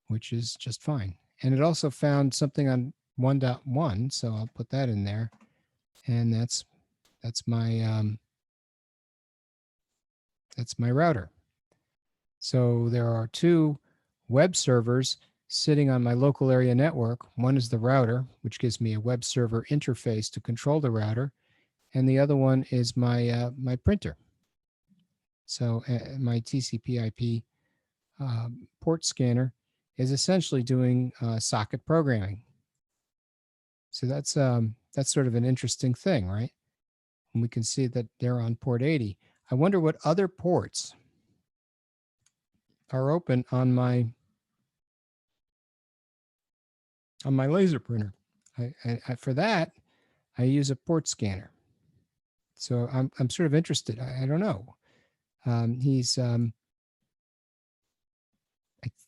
which is just fine. And it also found something on 1.1. So I'll put that in there. And that's my router. So there are 2 web servers sitting on my local area network. One is the router, which gives me a web server interface to control the router, and the other one is my my printer. So my TCP/IP port scanner is essentially doing socket programming. So that's sort of an interesting thing, right? And we can see that they're on port 80. I wonder what other ports are open on my laser printer. For that, I use a port scanner. So I'm sort of interested. I don't know. I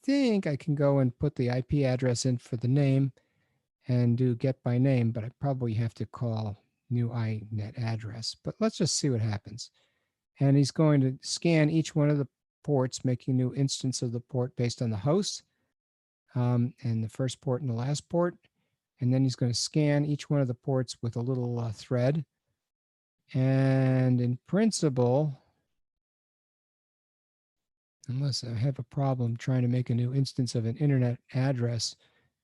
think I can go and put the IP address in for the name and do get by name, but I probably have to call new INET address. But let's just see what happens. And he's going to scan each one of the ports, making a new instance of the port based on the host, and the first port and the last port. And then he's going to scan each one of the ports with a little thread. And in principle, unless I have a problem trying to make a new instance of an internet address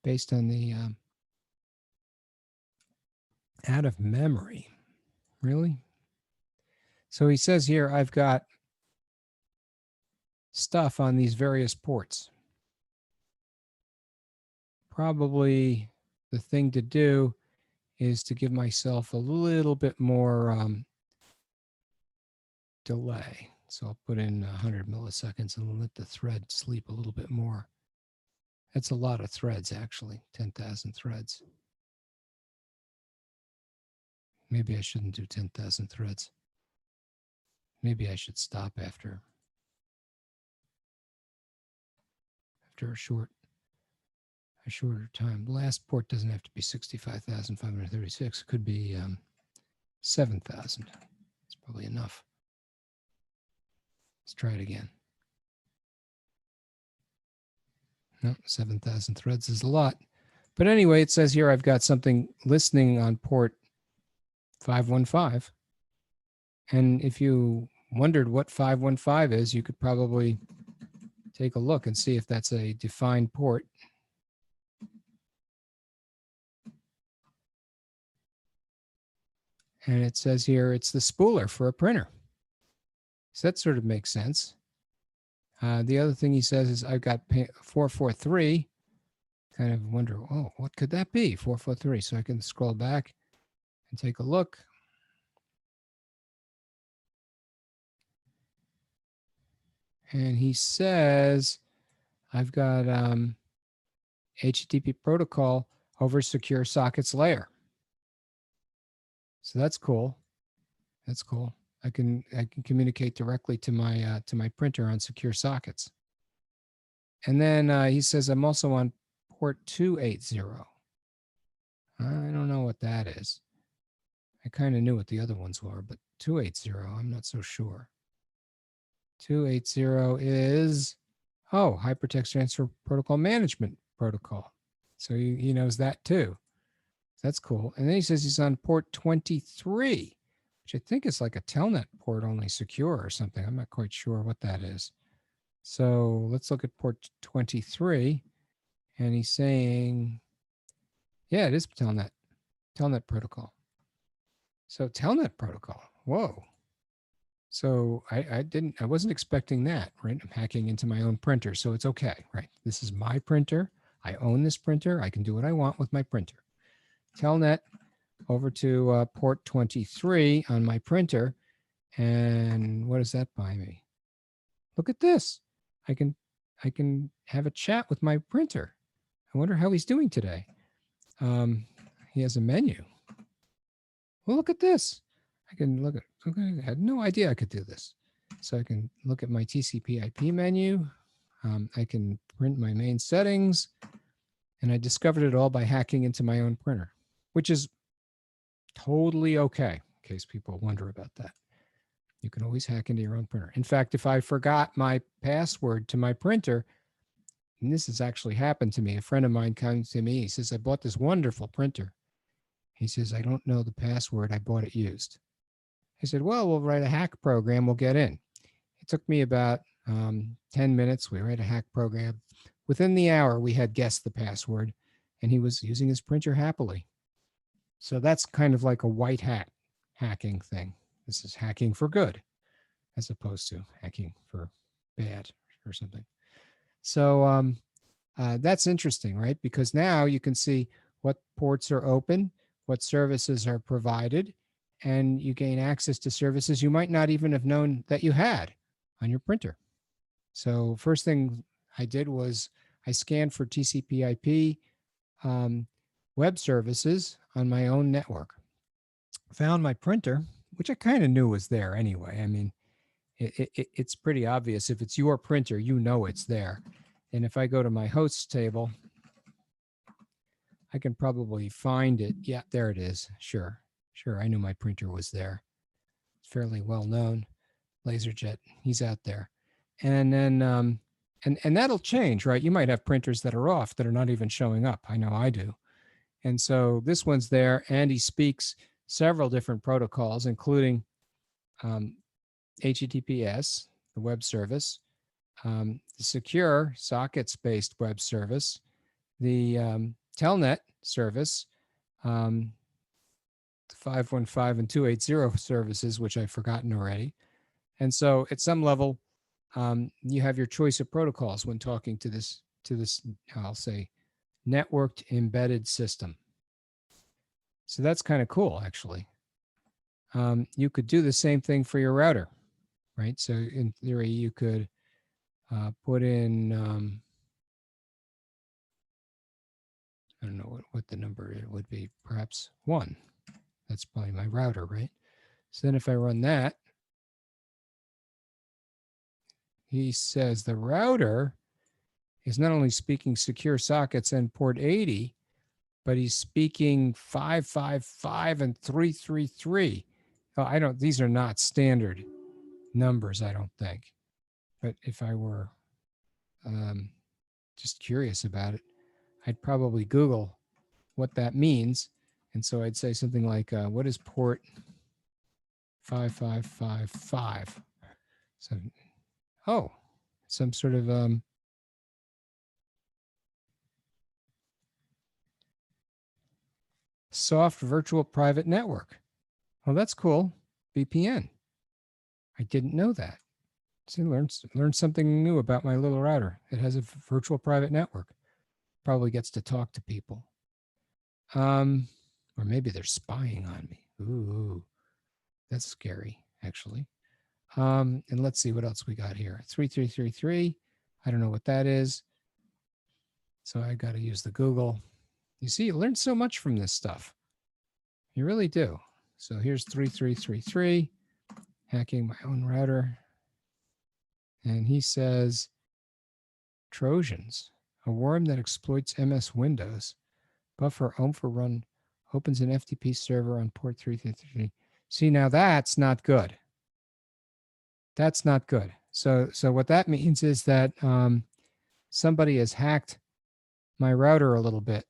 based on the out of memory. Really? So he says here, I've got stuff on these various ports. Probably the thing to do is to give myself a little bit more delay. So I'll put in 100 milliseconds and let the thread sleep a little bit more. That's a lot of threads, actually, 10,000 threads. Maybe I shouldn't do 10,000 threads. Maybe I should stop after a shorter time. The last port doesn't have to be 65,536. It could be 7,000. It's probably enough. Let's try it again. No, 7,000 threads is a lot. But anyway, it says here I've got something listening on port 515. And if you wondered what 515 is, you could probably take a look and see if that's a defined port. And it says here it's the spooler for a printer. So that sort of makes sense. The other thing he says is I've got 443. Kind of wonder, oh, what could that be? 443. So I can scroll back and take a look. And he says I've got HTTP protocol over secure sockets layer. So that's cool. That's cool. I can communicate directly to my printer on secure sockets. And then he says I'm also on port 280. I don't know what that is. I kind of knew what the other ones were, but 280, I'm not so sure. 280 is, Hypertext Transfer Protocol Management Protocol. So he knows that too. That's cool. And then he says he's on port 23, which I think is like a telnet port, only secure or something. I'm not quite sure what that is. So let's look at port 23. And he's saying, yeah, it is telnet protocol. So telnet protocol. Whoa. So I wasn't expecting that, right? I'm hacking into my own printer, so it's okay, right? This is my printer. I own this printer. I can do what I want with my printer. Telnet over to port 23 on my printer. And what does that buy me? Look at this. I can have a chat with my printer. I wonder how he's doing today. He has a menu. Well, look at this. I can look at, okay, I had no idea I could do this. So I can look at my TCP IP menu. I can print my main settings. And I discovered it all by hacking into my own printer, which is totally okay, in case people wonder about that. You can always hack into your own printer. In fact, if I forgot my password to my printer, and this has actually happened to me, a friend of mine comes to me, he says, I bought this wonderful printer. He says, I don't know the password. I bought it used. I said, well, we'll write a hack program. We'll get in. It took me about 10 minutes. We write a hack program. Within the hour, we had guessed the password, and he was using his printer happily. So that's kind of like a white hat hacking thing. This is hacking for good, as opposed to hacking for bad or something. So that's interesting, right? Because now you can see what ports are open, what services are provided, and you gain access to services you might not even have known that you had on your printer. So first thing I did was I scanned for TCP/IP web services on my own network. Found my printer, which I kind of knew was there anyway. I mean, it's pretty obvious. If it's your printer, you know it's there. And if I go to my hosts table, I can probably find it. Yeah, there it is. Sure. I knew my printer was there. It's fairly well known. LaserJet, he's out there. And then, and that'll change, right? You might have printers that are off that are not even showing up. I know I do. And so this one's there, and he speaks several different protocols, including HTTPS, the web service, the secure sockets-based web service, the Telnet service, the 515 and 280 services, which I've forgotten already. And so at some level, you have your choice of protocols when talking to this, I'll say, networked embedded system. So that's kind of cool, actually. You could do the same thing for your router, right? So in theory, you could put in, I don't know what the number it would be, perhaps 1. That's probably my router, right? So then if I run that, he says the router is not only speaking secure sockets and port 80, but he's speaking 555 and 333. Oh, these are not standard numbers, I don't think. But if I were just curious about it, I'd probably Google what that means. And so I'd say something like, what is port 5555? So, oh, some sort of soft virtual private network. Well, that's cool. VPN. I didn't know that. See, learned something new about my little router. It has a virtual private network. Probably gets to talk to people. Or maybe they're spying on me. Ooh, that's scary, actually. And let's see what else we got here. 3333. I don't know what that is. So I got to use the Google. You see, you learn so much from this stuff. You really do. So here's 3333, hacking my own router. And he says, Trojans, a worm that exploits MS Windows. Buffer overrun opens an FTP server on port 333. See, now that's not good. That's not good. So what that means is that somebody has hacked my router a little bit,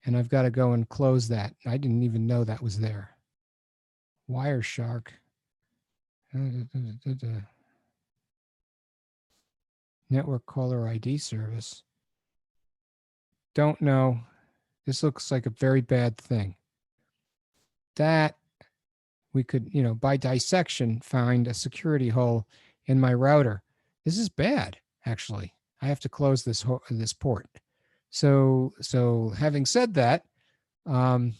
and I've got to go and close that. I didn't even know that was there. Wireshark. Network caller ID service. Don't know. This looks like a very bad thing. That we could, by dissection, find a security hole in my router. This is bad, actually. I have to close this port. So having said that, I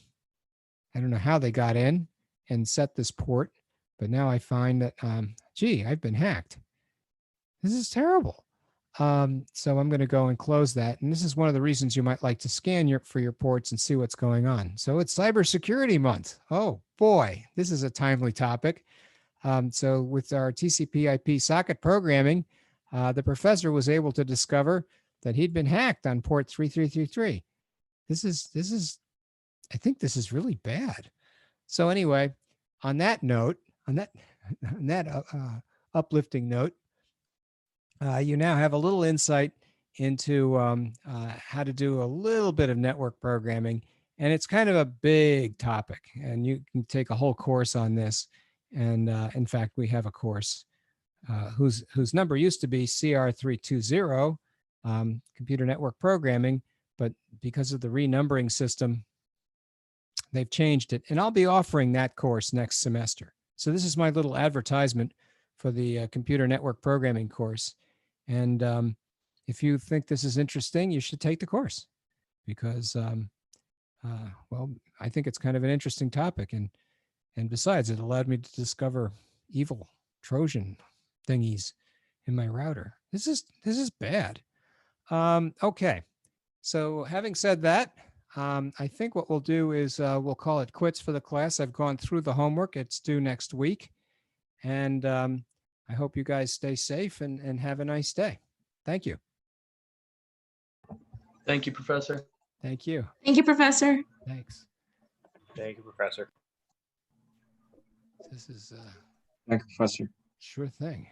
don't know how they got in and set this port, but now I find that, I've been hacked. This is terrible. So I'm going to go and close that. And this is one of the reasons you might like to scan for your ports and see what's going on. So it's Cybersecurity Month. Oh boy, this is a timely topic. So with our TCP/IP socket programming, the professor was able to discover that he'd been hacked on port 3333. I think this is really bad. So anyway, on that note, on that uplifting note, you now have a little insight into how to do a little bit of network programming. And it's kind of a big topic, and you can take a whole course on this. And in fact, we have a course whose number used to be CR320, computer network programming, but because of the renumbering system, they've changed it. And I'll be offering that course next semester. So this is my little advertisement for the computer network programming course. And if you think this is interesting, you should take the course because, well, I think it's kind of an interesting topic. And And besides, it allowed me to discover evil Trojan thingies in my router. This is bad. Okay. So having said that, I think what we'll do is we'll call it quits for the class. I've gone through the homework. It's due next week. And I hope you guys stay safe and have a nice day. Thank you. Thank you, Professor. Thank you. Thank you, Professor. Thanks. Thank you, Professor. This is Thank you, Professor. sure thing.